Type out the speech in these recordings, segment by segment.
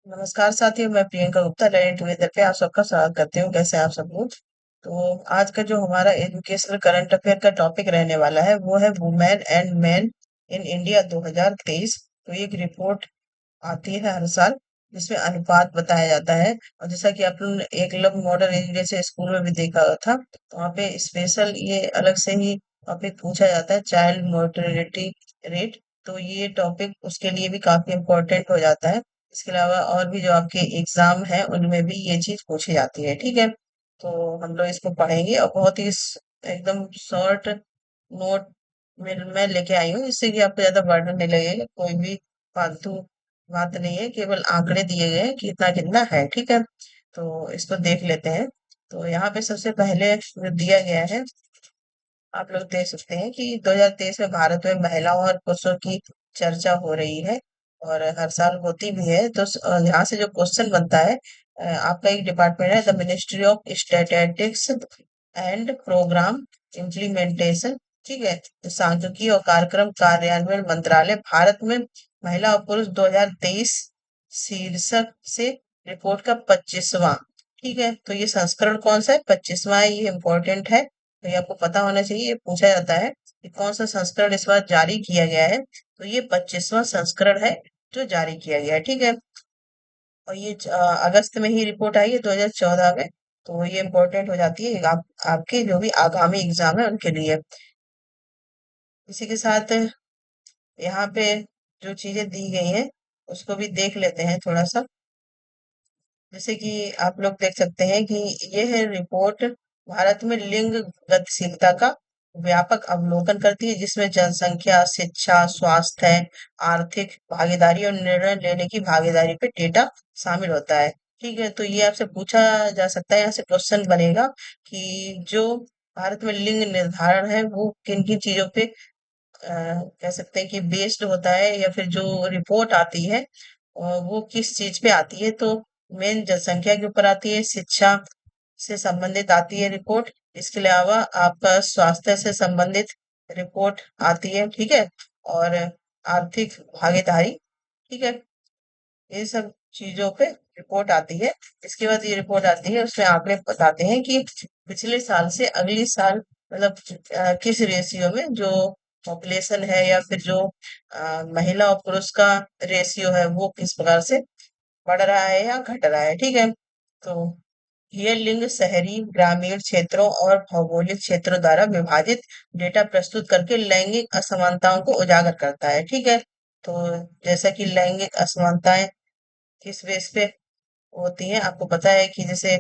नमस्कार साथियों, मैं प्रियंका गुप्ता लर्निंग टुगेदर पे आप सबका स्वागत करती हूँ। कैसे हैं आप सब लोग? तो आज का जो हमारा एजुकेशनल करंट अफेयर का टॉपिक रहने वाला है वो है women and main in India 2023। तो ये एक रिपोर्ट आती है हर साल जिसमें अनुपात बताया जाता है। और जैसा कि आप लोगों ने एकलव्य मॉडल एजुकेशन स्कूल में भी देखा था, तो वहाँ पे स्पेशल ये अलग से ही टॉपिक पूछा जाता है, चाइल्ड मोर्टेलिटी रेट। तो ये टॉपिक उसके लिए भी काफी इम्पोर्टेंट हो जाता है। इसके अलावा और भी जो आपके एग्जाम है उनमें भी ये चीज पूछी जाती है। ठीक है, तो हम लोग इसको पढ़ेंगे और बहुत ही एकदम शॉर्ट नोट में मैं लेके आई हूँ, जिससे कि आपको ज्यादा बर्डन नहीं लगेगा। कोई भी फालतू बात नहीं है, केवल आंकड़े दिए गए हैं कि इतना कितना है। ठीक है, तो इसको देख लेते हैं। तो यहाँ पे सबसे पहले जो दिया गया है, आप लोग देख सकते हैं कि 2023 में भारत में महिलाओं और पुरुषों की चर्चा हो रही है और हर साल होती भी है। तो यहाँ से जो क्वेश्चन बनता है, आपका एक डिपार्टमेंट है the ministry of statistics and programme implementation. ठीक है, तो सांख्यिकी और कार्यक्रम कार्यान्वयन मंत्रालय भारत में महिला और पुरुष 2023 शीर्षक से रिपोर्ट का 25वां। ठीक है, तो ये संस्करण कौन सा है? 25वां है, ये इम्पोर्टेंट है। तो ये आपको पता होना चाहिए। ये पूछा जाता है कि कौन सा संस्करण इस बार जारी किया गया है, तो ये 25वां संस्करण है जो जारी किया गया है। ठीक है, और ये अगस्त में ही रिपोर्ट आई है 2014 में। तो ये इम्पोर्टेंट हो जाती है आपके जो भी आगामी एग्जाम है उनके लिए। इसी के साथ यहाँ पे जो चीजें दी गई हैं उसको भी देख लेते हैं थोड़ा सा। जैसे कि आप लोग देख सकते हैं कि यह है रिपोर्ट भारत में लिंग गतिशीलता का व्यापक अवलोकन करती है, जिसमें जनसंख्या, शिक्षा, स्वास्थ्य, आर्थिक भागीदारी और निर्णय लेने की भागीदारी पे डेटा शामिल होता है। ठीक है, तो ये आपसे पूछा जा सकता है, यहाँ से क्वेश्चन बनेगा कि जो भारत में लिंग निर्धारण है वो किन किन चीजों पे कह सकते हैं कि बेस्ड होता है, या फिर जो रिपोर्ट आती है वो किस चीज पे आती है। तो मेन जनसंख्या के ऊपर आती है, शिक्षा से संबंधित आती है रिपोर्ट। इसके अलावा आपका स्वास्थ्य से संबंधित रिपोर्ट आती है। ठीक है, और आर्थिक भागीदारी। ठीक है, ये सब चीजों पे रिपोर्ट आती है। इसके बाद ये रिपोर्ट आती है, उसमें आंकड़े बताते हैं कि पिछले साल से अगली साल मतलब किस रेशियो में जो पॉपुलेशन है, या फिर जो महिला और पुरुष का रेशियो है वो किस प्रकार से बढ़ रहा है या घट रहा है। ठीक है, तो ये लिंग शहरी, ग्रामीण क्षेत्रों और भौगोलिक क्षेत्रों द्वारा विभाजित डेटा प्रस्तुत करके लैंगिक असमानताओं को उजागर करता है। ठीक है, तो जैसा कि लैंगिक असमानताएं किस बेस पे होती हैं, आपको पता है कि जैसे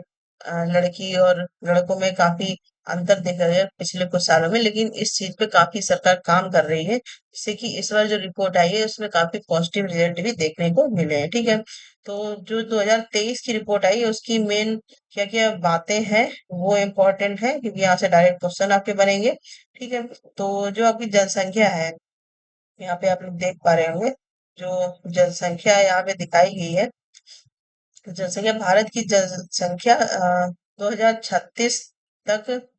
लड़की और लड़कों में काफी अंतर देखा गया पिछले कुछ सालों में, लेकिन इस चीज पे काफी सरकार काम कर रही है, जिससे कि इस बार जो रिपोर्ट आई है उसमें काफी पॉजिटिव रिजल्ट भी देखने को मिले हैं। ठीक है, तो जो 2023 की रिपोर्ट आई है उसकी मेन क्या क्या बातें हैं वो इम्पोर्टेंट है, क्योंकि यहाँ से डायरेक्ट क्वेश्चन आपके बनेंगे। ठीक है, तो जो आपकी जनसंख्या है, यहाँ पे आप लोग देख पा रहे होंगे जो जनसंख्या यहाँ पे दिखाई गई है। जनसंख्या, भारत की जनसंख्या 2036 तक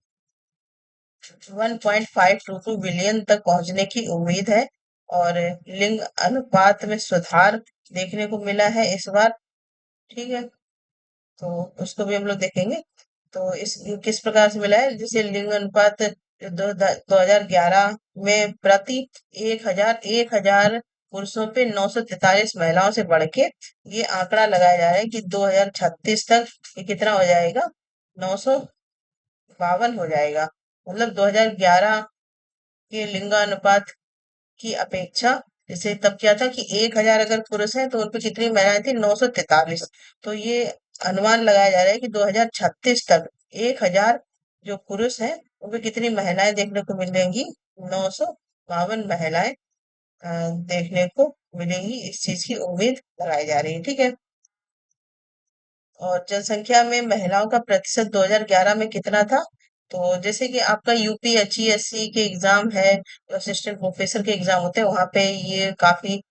1.522 बिलियन तक पहुंचने की उम्मीद है। और लिंग अनुपात में सुधार देखने को मिला है इस बार। ठीक है, तो उसको भी हम लोग देखेंगे। तो इस किस प्रकार से मिला है, जैसे लिंग अनुपात 2011 में प्रति 1,000 पुरुषों पे 943 महिलाओं से बढ़ के ये आंकड़ा लगाया जा रहा है कि 2036 तक ये कितना हो जाएगा? 952 हो जाएगा। मतलब 2011 के लिंगानुपात की अपेक्षा, जैसे तब क्या था कि 1,000 अगर पुरुष हैं तो उनपे कितनी महिलाएं थी? 943। तो ये अनुमान लगाया जा रहा है कि 2036 तक 1,000 जो पुरुष हैं उनपे कितनी महिलाएं देखने को मिलेंगी? 952 महिलाएं देखने को मिलेंगी। इस चीज की उम्मीद लगाई जा रही है। ठीक है, और जनसंख्या में महिलाओं का प्रतिशत 2011 में कितना था? तो जैसे कि आपका यूपीएचईएससी के एग्जाम है, असिस्टेंट प्रोफेसर के एग्जाम होते हैं, वहां पे ये काफी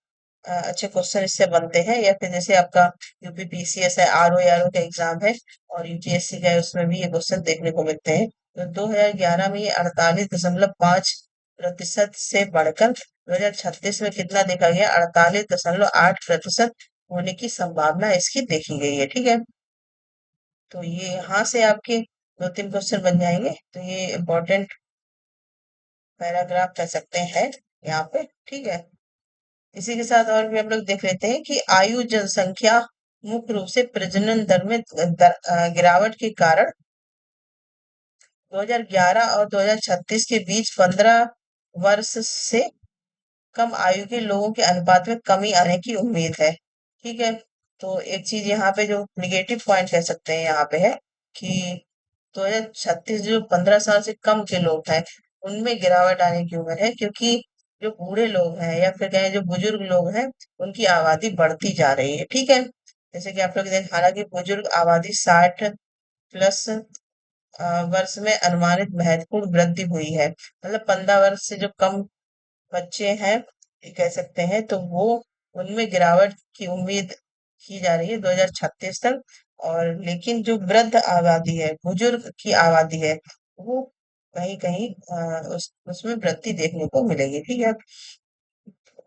अच्छे क्वेश्चन इससे बनते हैं। या फिर जैसे आपका यूपीपीसीएस है, आरओ का एग्जाम है, और यूपीएससी का है, उसमें भी ये क्वेश्चन देखने को मिलते हैं। तो 2011 में ये 48.5% से बढ़कर 2036 में कितना देखा गया? 48.8%। होने की संभावना इसकी देखी गई है। ठीक है, तो ये यहाँ से आपके दो तीन क्वेश्चन बन जाएंगे, तो ये इम्पोर्टेंट पैराग्राफ कह सकते हैं यहाँ पे। ठीक है, इसी के साथ और भी हम लोग देख लेते हैं कि आयु जनसंख्या मुख्य रूप से प्रजनन दर में गिरावट के कारण 2011 और 2036 के बीच 15 वर्ष से कम आयु के लोगों के अनुपात में कमी आने की उम्मीद है। ठीक है, तो एक चीज यहाँ पे जो निगेटिव पॉइंट कह सकते हैं यहाँ पे है कि 2036 जो 15 साल से कम के लोग हैं उनमें गिरावट आने की उम्र है, क्योंकि जो बूढ़े लोग हैं या फिर कहें जो बुजुर्ग लोग हैं उनकी आबादी बढ़ती जा रही है। ठीक है, जैसे कि आप लोग देख, हालांकि बुजुर्ग आबादी 60+ वर्ष में अनुमानित महत्वपूर्ण वृद्धि हुई है, मतलब 15 वर्ष से जो कम बच्चे हैं ये कह सकते हैं, तो वो उनमें गिरावट की उम्मीद की जा रही है 2036 तक। और लेकिन जो वृद्ध आबादी है, बुजुर्ग की आबादी है, वो कहीं कहीं उसमें वृद्धि देखने को मिलेगी। ठीक है,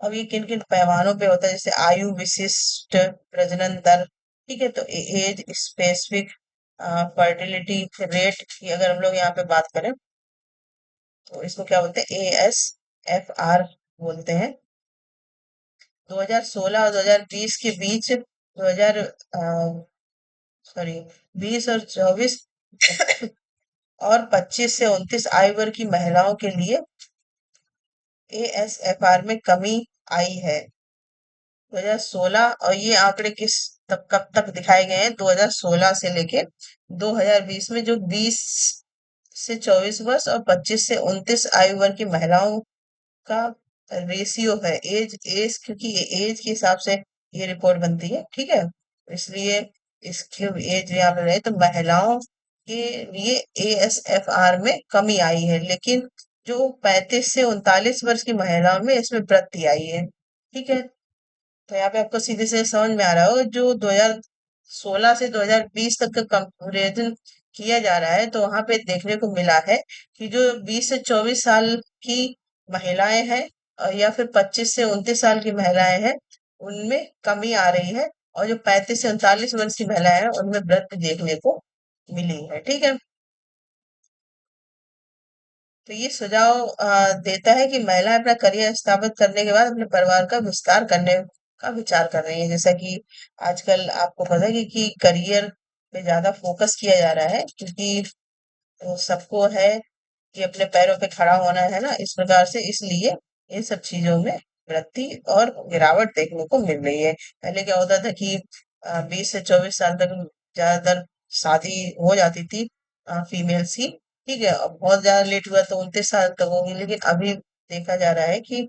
अब ये किन किन पैमानों पे होता है, जैसे आयु विशिष्ट प्रजनन दर। ठीक है, तो एज स्पेसिफिक फर्टिलिटी रेट की अगर हम लोग यहाँ पे बात करें तो इसको क्या बोलते हैं, ASFR बोलते हैं। 2016 और 2020 के बीच 2000 सॉरी 20 और 24 और 25 से 29 आयु वर्ग की महिलाओं के लिए ASFR में कमी आई है। 2016 और ये आंकड़े किस तक कब तक दिखाए गए हैं, 2016 से लेके 2020 में जो 20 से 24 वर्ष और 25 से 29 आयु वर्ग की महिलाओं का रेशियो है, एज एज क्योंकि ये एज के हिसाब से ये रिपोर्ट बनती है। ठीक है, इसलिए इसके एज यहाँ पे रहे तो महिलाओं के लिए ASFR में कमी आई है, लेकिन जो 35 से 39 वर्ष की महिलाओं में इसमें वृद्धि आई है। ठीक है, तो यहाँ पे आपको सीधे से समझ में आ रहा होगा, जो 2016 से 2020 तक का कंपेरिजन किया जा रहा है तो वहां पे देखने को मिला है कि जो 20 से 24 साल की महिलाएं हैं या फिर 25 से 29 साल की महिलाएं हैं उनमें कमी आ रही है, और जो 35 से 39 वर्ष की महिलाएं हैं उनमें वृद्धि देखने को मिली है। ठीक है, तो ये सुझाव देता है कि महिलाएं अपना करियर स्थापित करने के बाद अपने परिवार का विस्तार करने का विचार कर रही हैं। जैसा कि आजकल आपको पता है कि करियर पे ज्यादा फोकस किया जा रहा है, क्योंकि सबको है कि अपने पैरों पे खड़ा होना है ना, इस प्रकार से, इसलिए इन सब चीजों में वृद्धि और गिरावट देखने को मिल रही है। पहले क्या होता था कि 20 से 24 साल तक ज्यादातर शादी हो जाती थी फीमेल्स की। ठीक है, अब बहुत ज्यादा लेट हुआ तो 29 साल तक होगी, लेकिन अभी देखा जा रहा है कि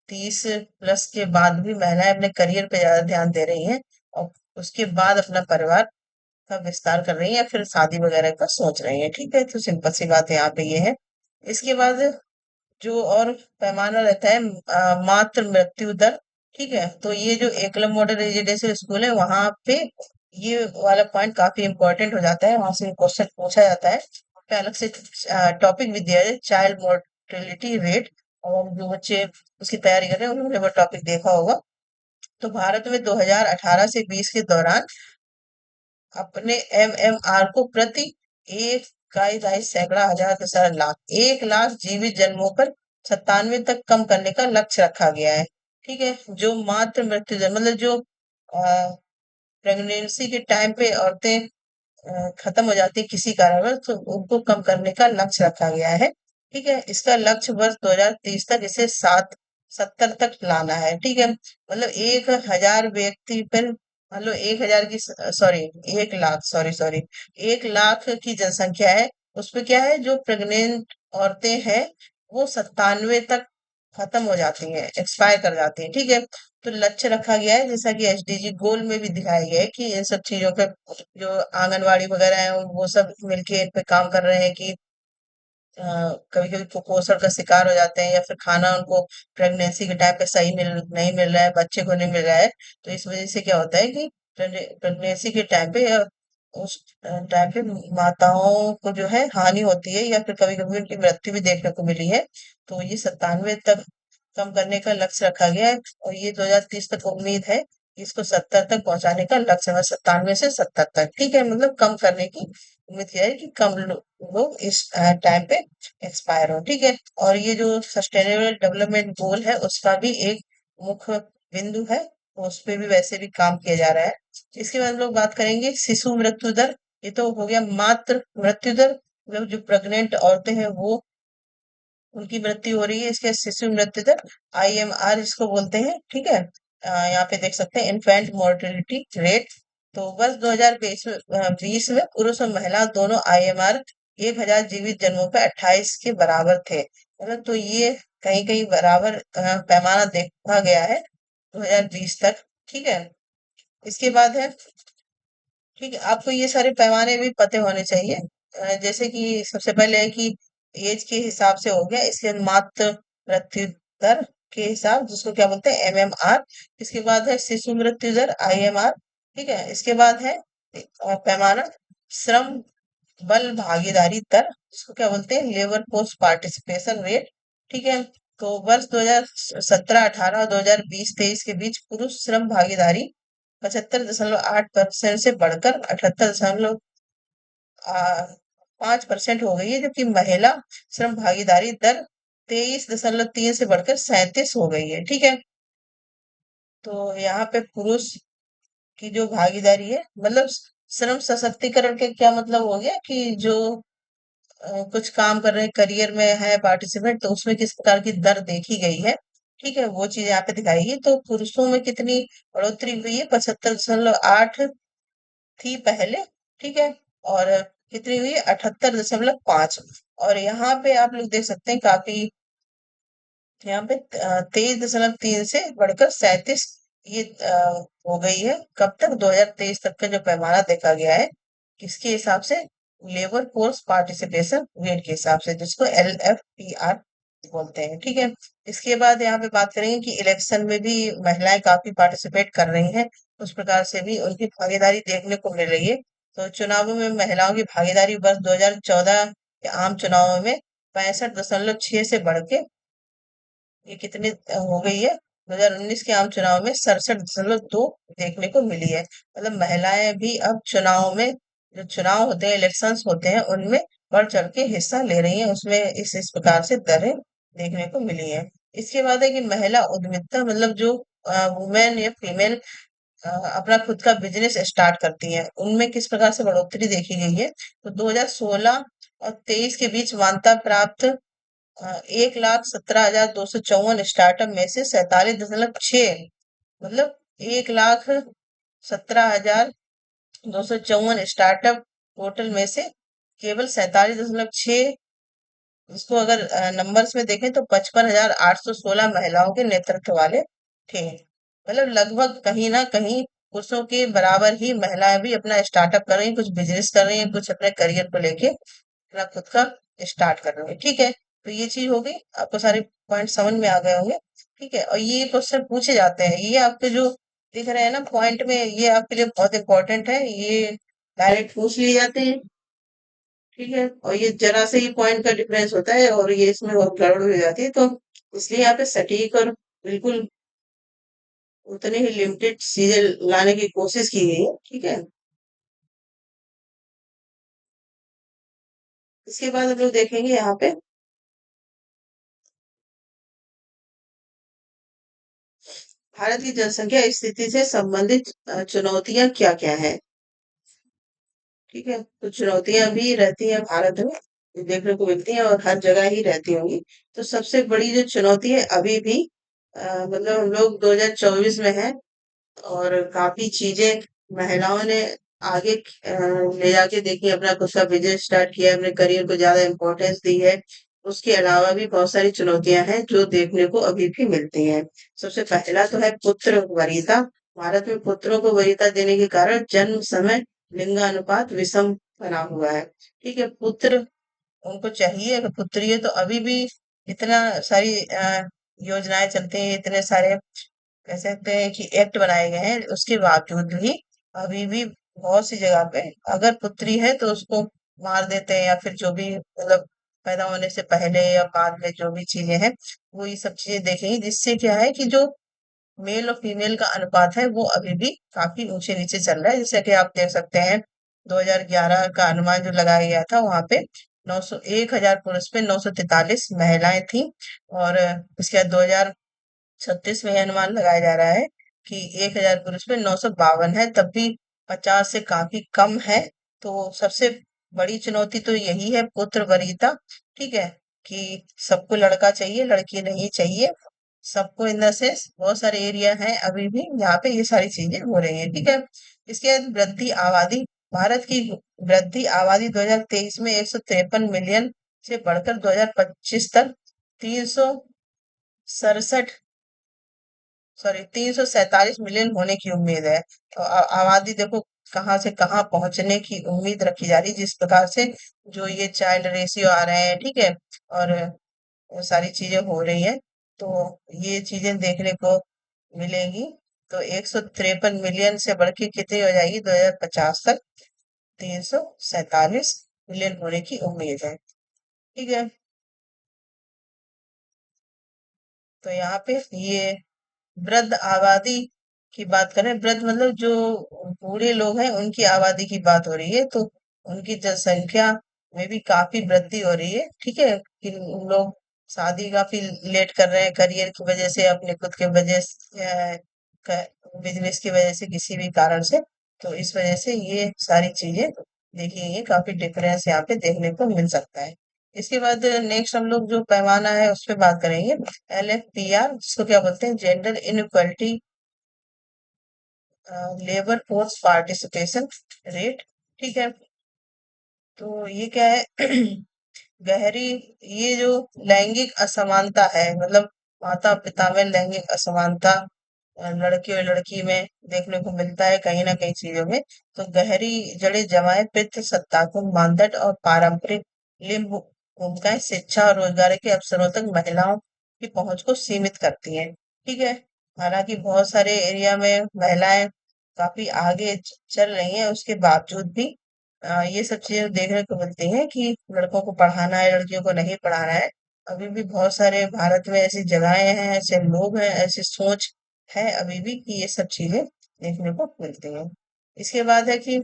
30+ के बाद भी महिलाएं अपने करियर पे ज्यादा ध्यान दे रही हैं, और उसके बाद अपना परिवार का विस्तार कर रही है या फिर शादी वगैरह का सोच रही है। ठीक है, तो सिंपल सी बात यहाँ पे ये है। इसके बाद जो और पैमाना रहता है मातृ मृत्यु दर। ठीक है, तो ये जो एकलव्य मॉडल रेजिडेंशियल स्कूल है वहां पे ये वाला पॉइंट काफी इंपॉर्टेंट हो जाता है, वहां से क्वेश्चन पूछा जाता है। वहाँ पे अलग से टॉपिक भी दिया है, चाइल्ड मोर्टेलिटी रेट, और जो बच्चे उसकी तैयारी कर रहे हैं उन्होंने वो टॉपिक देखा होगा। तो भारत में 2018 से 20 के दौरान अपने MMR को प्रति एक इकाई दशमलव सैकड़ा हजार दशहरा लाख 1 लाख जीवित जन्मों पर 97 तक कम करने का लक्ष्य रखा गया है। ठीक है, जो मातृ मृत्यु दर मतलब जो प्रेगनेंसी के टाइम पे औरतें खत्म हो जाती है किसी कारणवश, तो उनको कम करने का लक्ष्य रखा गया है। ठीक है, इसका लक्ष्य वर्ष 2030 तक इसे 70 तक लाना है। ठीक है, मतलब 1,000 व्यक्ति पर, मतलब 1,000 की, sorry 1 lakh, sorry sorry 1 lakh की जनसंख्या है, उसपे क्या है, जो प्रेग्नेंट औरतें हैं वो 97 तक खत्म हो जाती हैं, एक्सपायर कर जाती हैं। ठीक है, तो लक्ष्य रखा गया है जैसा कि SDG गोल में भी दिखाया गया है कि इन सब चीजों पे जो आंगनवाड़ी वगैरह है वो सब मिलके इन पे काम कर रहे हैं कि कभी कभी कुपोषण का शिकार हो जाते हैं या फिर खाना उनको प्रेगनेंसी के टाइम पे सही नहीं मिल रहा है, बच्चे को नहीं मिल रहा है। तो इस वजह से क्या होता है कि प्रेगनेंसी के टाइम पे या उस टाइम पे माताओं को जो है हानि होती है या फिर कभी कभी उनकी मृत्यु भी देखने को मिली है। तो ये 97 तक कम करने का लक्ष्य रखा गया है, और ये 2030 तक उम्मीद है इसको 70 तक पहुंचाने का लक्ष्य है, 97 से 70 तक। ठीक है, मतलब कम करने की उम्मीद किया है कि कम लोग इस टाइम पे एक्सपायर हो। ठीक है, और ये जो सस्टेनेबल डेवलपमेंट गोल है उसका भी एक मुख्य बिंदु है, तो उस पे भी वैसे भी काम किया जा रहा है। इसके बाद हम लोग बात करेंगे शिशु मृत्यु दर। ये तो हो गया मातृ मृत्यु दर, मतलब जो प्रेग्नेंट औरतें हैं वो उनकी मृत्यु हो रही है, इसके शिशु मृत्यु दर, IMR इसको बोलते हैं। ठीक है, यहाँ पे देख सकते हैं इन्फेंट मोर्टेलिटी रेट। तो वर्ष 2020 में 20 में पुरुष और महिला दोनों IMR 1,000 जीवित जन्मों पे 28 के बराबर थे। मतलब तो ये कहीं कहीं बराबर पैमाना देखा गया है 2020 तक। ठीक है, इसके बाद है, ठीक है, आपको ये सारे पैमाने भी पते होने चाहिए। जैसे कि सबसे पहले है कि एज के हिसाब से हो गया, इसके बाद मातृ मृत्यु दर के हिसाब, जिसको क्या बोलते हैं, MMR। इसके बाद है शिशु मृत्यु दर, IMR। ठीक है, इसके बाद है पैमाना श्रम बल भागीदारी दर, जिसको क्या बोलते हैं, लेबर फोर्स पार्टिसिपेशन रेट। ठीक है, तो वर्ष 2017-18 और 2020-23 के बीच पुरुष श्रम भागीदारी 75.8% से बढ़कर 78.5% हो गई है, जबकि महिला श्रम भागीदारी दर 23.3 से बढ़कर 37 हो गई है। ठीक है, तो यहाँ पे पुरुष की जो भागीदारी है, मतलब श्रम सशक्तिकरण के क्या मतलब हो गया कि जो कुछ काम कर रहे हैं, करियर में है पार्टिसिपेंट, तो उसमें किस प्रकार की दर देखी गई है। ठीक है, वो चीज यहाँ पे दिखाई गई। तो पुरुषों में कितनी बढ़ोतरी हुई है, 75.8 थी पहले। ठीक है, और कितनी हुई है, 78.5। और यहाँ पे आप लोग देख सकते हैं काफी, यहाँ पे 23.3 से बढ़कर 37 ये हो गई है। कब तक, 2023 तक का जो पैमाना देखा गया है, किसके हिसाब से, लेबर फोर्स पार्टिसिपेशन रेट के हिसाब से, जिसको LFPR बोलते हैं। ठीक है, इसके बाद यहाँ पे बात करेंगे कि इलेक्शन में भी महिलाएं काफी पार्टिसिपेट कर रही हैं, उस प्रकार से भी उनकी भागीदारी देखने को मिल रही है। तो चुनावों में महिलाओं की भागीदारी वर्ष 2014 के आम चुनावों में 65.6 से बढ़ के ये कितने हो गई है, 2019 के आम चुनाव में 67.2 देखने को मिली है। मतलब महिलाएं भी अब चुनाव में, जो चुनाव होते हैं, इलेक्शंस होते हैं, उनमें बढ़ चढ़ के हिस्सा ले रही हैं, उसमें इस प्रकार से दरें देखने को मिली है। इसके बाद है कि महिला उद्यमिता, मतलब जो वुमेन या फीमेल अपना खुद का बिजनेस स्टार्ट करती हैं, उनमें किस प्रकार से बढ़ोतरी देखी गई है। तो 2016 और 23 के बीच मान्यता प्राप्त 1,17,254 स्टार्टअप में से 47.6, मतलब 1,17,254 स्टार्टअप टोटल में से केवल 47.6, इसको अगर नंबर्स में देखें तो 55,816 महिलाओं के नेतृत्व वाले थे। मतलब लगभग कहीं ना कहीं पुरुषों के बराबर ही महिलाएं भी अपना स्टार्टअप कर रही हैं, कुछ बिजनेस कर रही हैं, कुछ अपने करियर को लेके अपना खुद का स्टार्ट कर रही हैं। ठीक है, तो ये चीज हो गई, आपको सारे पॉइंट समझ में आ गए होंगे। ठीक है, और ये क्वेश्चन पूछे जाते हैं, ये आपके जो दिख रहे हैं ना पॉइंट में, ये आपके लिए बहुत इंपॉर्टेंट है, ये डायरेक्ट पूछ लिए जाते हैं। ठीक है, और ये जरा से ही पॉइंट का डिफरेंस होता है और ये इसमें बहुत गड़बड़ हो जाती है, तो इसलिए यहाँ पे सटीक और बिल्कुल उतने ही लिमिटेड चीजें लाने की कोशिश की गई है। ठीक है, इसके बाद हम लोग देखेंगे यहाँ पे भारत की जनसंख्या स्थिति से संबंधित चुनौतियां क्या क्या है। ठीक है, तो चुनौतियां भी रहती हैं भारत में, देखने को मिलती हैं और हर जगह ही रहती होंगी। तो सबसे बड़ी जो चुनौती है अभी भी, मतलब हम लोग 2024 में हैं, और काफी चीजें महिलाओं ने आगे ले जाके देखी, अपना खुद का बिजनेस स्टार्ट किया, अपने करियर को ज्यादा इम्पोर्टेंस दी है। उसके अलावा भी बहुत सारी चुनौतियां हैं जो देखने को अभी भी मिलती हैं। सबसे पहला तो है पुत्र वरीयता। भारत में पुत्रों को वरीयता देने के कारण जन्म समय लिंगानुपात विषम बना हुआ है। ठीक है, पुत्र उनको चाहिए, अगर पुत्री है तो अभी भी इतना सारी योजनाएं चलती हैं, इतने सारे कह सकते हैं कि एक्ट बनाए गए हैं, उसके बावजूद भी अभी भी बहुत सी जगह पे अगर पुत्री है तो उसको मार देते हैं, या फिर जो भी, मतलब पैदा होने से पहले या बाद में जो भी चीजें हैं, वो ये सब चीजें देखेंगी, जिससे क्या है कि जो मेल और फीमेल का अनुपात है वो अभी भी काफी ऊंचे नीचे चल रहा है। जैसे कि आप देख सकते हैं 2011 का अनुमान जो लगाया गया था वहां पे 900 1000 पुरुष पे 943 महिलाएं थी। और उसके बाद 2036 में यह अनुमान लगाया जा रहा है कि 1000 पुरुष पे 952 है, तब भी 50 से काफी कम है। तो सबसे बड़ी चुनौती तो यही है, पुत्र वरीयता। ठीक है, कि सबको लड़का चाहिए, लड़की नहीं चाहिए। सबको इन द सेंस बहुत सारे एरिया हैं अभी भी यहाँ पे ये सारी चीजें हो रही हैं। ठीक है, इसके बाद वृद्धि आबादी। भारत की वृद्धि आबादी 2023 में 153 मिलियन से बढ़कर 2025 तक 367 347 मिलियन होने की उम्मीद है। तो आबादी देखो कहाँ से कहाँ पहुंचने की उम्मीद रखी जा रही है, जिस प्रकार से जो ये चाइल्ड रेशियो आ रहे हैं। ठीक है, और वो सारी चीजें हो रही है, तो ये चीजें देखने को मिलेंगी। तो 153 मिलियन से बढ़ के कितनी हो जाएगी 2050 तक? 347 मिलियन होने की उम्मीद है। ठीक है, तो यहाँ पे ये वृद्ध आबादी की बात करें, वृद्ध मतलब जो बूढ़े लोग हैं उनकी आबादी की बात हो रही है। तो उनकी जनसंख्या में भी काफी वृद्धि हो रही है। ठीक है, कि लोग शादी काफी लेट कर रहे हैं, करियर की वजह से, अपने खुद के वजह से, बिजनेस की वजह से, किसी भी कारण से। तो इस वजह से ये सारी चीजें देखिए, ये काफी डिफरेंस यहाँ पे देखने को मिल सकता है। इसके बाद नेक्स्ट हम लोग जो पैमाना है उस पे बात करेंगे। LFPR, जिसको क्या बोलते हैं, gender inequality labour force participation rate. ठीक है, तो ये क्या है गहरी, ये जो लैंगिक असमानता है, मतलब माता पिता में लैंगिक असमानता लड़के और लड़की में देखने को मिलता है कहीं ना कहीं चीजों में। तो गहरी जड़ें जमाए पितृसत्तात्मक मानदंड और पारंपरिक लिंग भूमिकाएं शिक्षा और रोजगार के अवसरों तक महिलाओं की पहुंच को सीमित करती हैं। ठीक है, हालांकि बहुत सारे एरिया में महिलाएं काफी आगे चल रही हैं, उसके बावजूद भी ये सब चीजें देखने को मिलती हैं कि लड़कों को पढ़ाना है, लड़कियों को नहीं पढ़ाना है। अभी भी बहुत सारे भारत में ऐसी जगहें हैं, ऐसे लोग हैं, ऐसी सोच है अभी भी कि ये सब चीजें देखने को मिलती हैं। इसके बाद है कि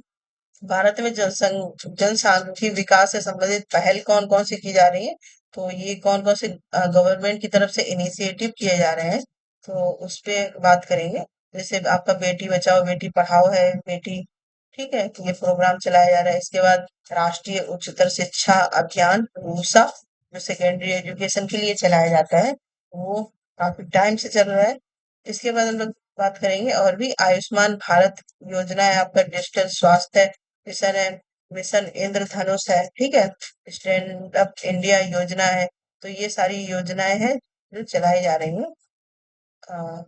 भारत में जनसांख्यिकी विकास से संबंधित पहल कौन कौन सी की जा रही है। तो ये कौन कौन से गवर्नमेंट की तरफ से इनिशिएटिव किए जा रहे हैं, तो उस पे बात करेंगे। जैसे आपका बेटी बचाओ बेटी पढ़ाओ है, बेटी, ठीक है, तो ये प्रोग्राम चलाया जा रहा है। इसके बाद राष्ट्रीय उच्चतर शिक्षा अभियान रूसा, जो सेकेंडरी एजुकेशन के लिए चलाया जाता है, वो काफी टाइम से चल रहा है। इसके बाद हम लोग बात करेंगे और भी आयुष्मान भारत योजना है, आपका डिजिटल स्वास्थ्य मिशन है, मिशन इंद्रधनुष है। ठीक है, स्टैंड अप इंडिया योजना है। तो ये सारी योजनाएं हैं जो चलाई जा रही हैं, अ,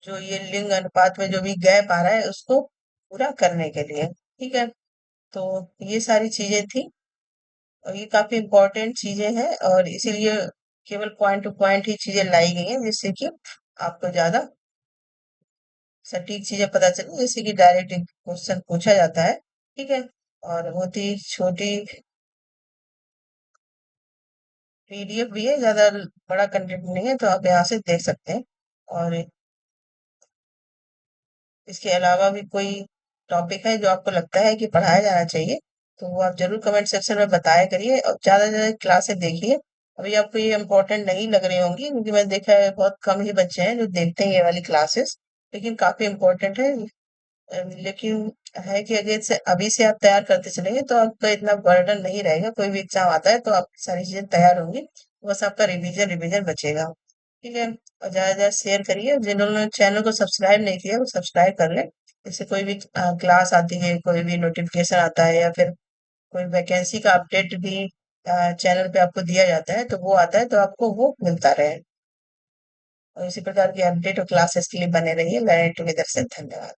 जो ये लिंग अनुपात में जो भी गैप आ रहा है उसको पूरा करने के लिए। ठीक है, तो ये सारी चीजें थी और ये काफी इम्पोर्टेंट चीजें हैं, और इसीलिए केवल पॉइंट टू पॉइंट ही चीजें लाई गई हैं, जिससे कि आपको ज्यादा सटीक चीजें पता चले। जैसे कि डायरेक्ट क्वेश्चन पूछा जाता है। ठीक है, और बहुत ही छोटी PDF भी है, ज्यादा बड़ा कंटेंट नहीं है, तो आप यहाँ से देख सकते हैं। और इसके अलावा भी कोई टॉपिक है जो आपको लगता है कि पढ़ाया जाना चाहिए, तो वो आप जरूर कमेंट सेक्शन में बताया करिए, और ज्यादा से ज्यादा क्लासेस देखिए। अभी आपको ये इम्पोर्टेंट नहीं लग रही होंगी, क्योंकि मैंने देखा है बहुत कम ही बच्चे हैं जो देखते हैं ये वाली क्लासेस, लेकिन काफी इम्पोर्टेंट है। लेकिन है कि अगर से अभी से आप तैयार करते चलेंगे तो आपका इतना बर्डन नहीं रहेगा। कोई भी एग्जाम आता है तो आप सारी चीजें तैयार होंगी, बस आपका रिवीजन रिवीजन बचेगा। ठीक है, और ज्यादा से ज्यादा शेयर करिए। जिन्होंने चैनल को सब्सक्राइब नहीं किया वो सब्सक्राइब कर लें। जैसे कोई भी क्लास आती है, कोई भी नोटिफिकेशन आता है, या फिर कोई वैकेंसी का अपडेट भी चैनल पे आपको दिया जाता है, तो वो आता है तो आपको वो मिलता रहे। और इसी प्रकार की अपडेट और क्लासेस के लिए बने रहिए। लर्निंग टुगेदर से धन्यवाद।